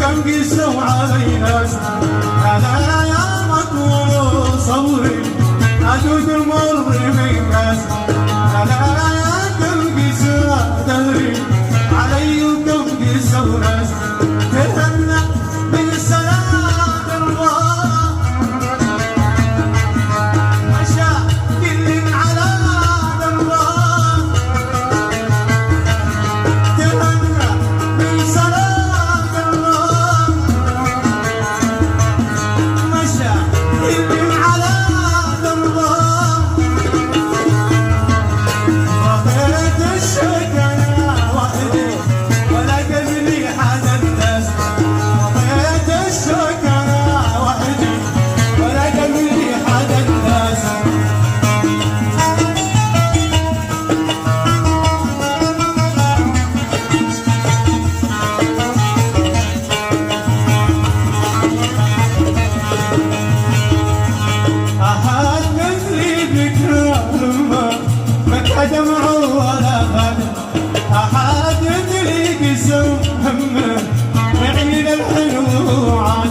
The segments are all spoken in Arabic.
كم قسوا علينا على ايامك وصبري عدود المر من ناس على كم قسوا دهري علي وكم قسوا ناس تهنى بالسلام الله مشى كل على الله تهنى بالسلام الله مشى كل على الله رضيت الشكايا وحدي ولا قبلي حدا الناس رضيت الشكايا وحدي ولا قبلي حدا الناس أحد مثلي بكرامة ما كدمع ولا غنم أحد مثلي قسم همه معين الحلو عاد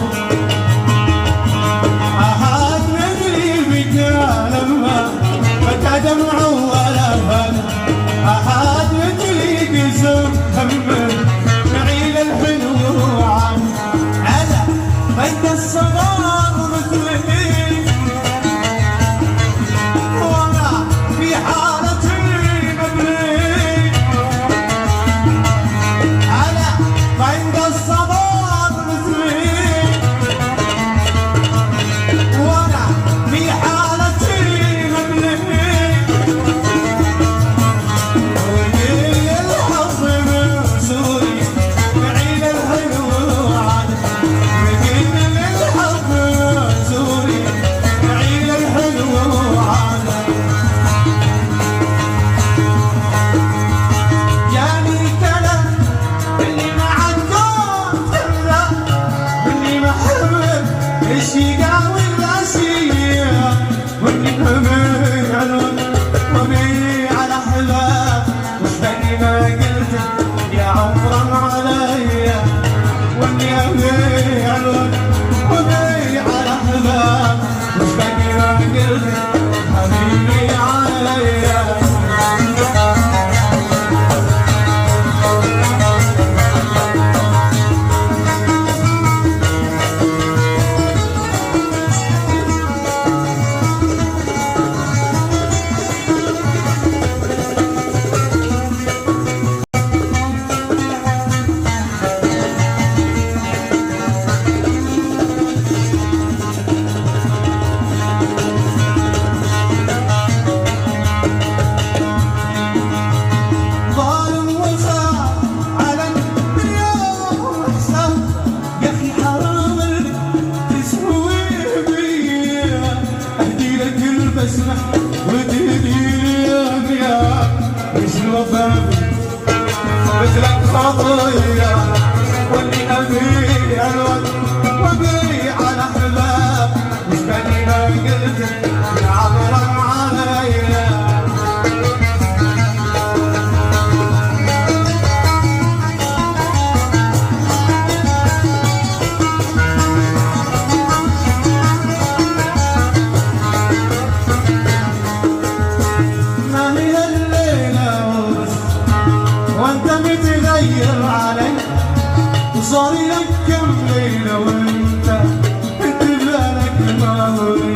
أحد مثلي بكرامة ما كدمع ولا غنم أحد مثلي قسم همه معين الحلو عاد أنا بين الصغار مثلي وانا في حالة المبني انا عند الصبر مثلي وانا في حالة المبني ويجي الحظ من سوري معين الحلو عاد ويجي الحظ من سوري معين الحلو عاد جاني كلام اللي ما عندهم كذا واللي ما حمل الشقا والاشياء واللي همي علون وبي على حباب وش بني ما قلت يا عمرا عليا واللي همي علون وبي على حباب وش بني ما قلت حبيبي عليا ظالم وخاف على الدنيا وحساب يا اخي حرام تسوي بيا اهدي لك البسمه وتهدي لي الغياب مش الوفا مثلك خطيه واللي ابي الوقت وابي على احباب مش بني ما قلت يا عبرا عليا ما هي الليلة وبس وانت متغير علي وصار لك كم ليلة وانت بالك ماوي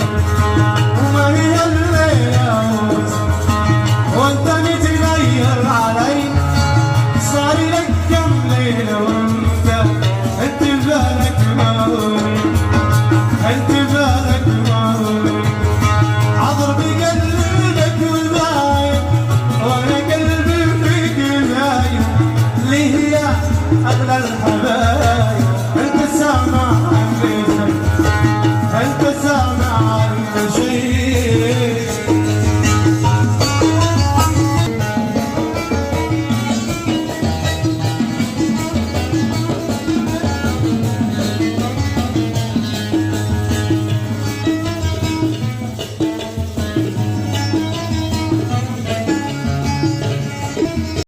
وما هي الليلة وبس وانت متغير علي صار لك كم ليلة وانت بالك ماوي انت بالك ماوي عذر بقلبك وضايق وانا قلبي فيك نايم ليه يا اغلى الحبايب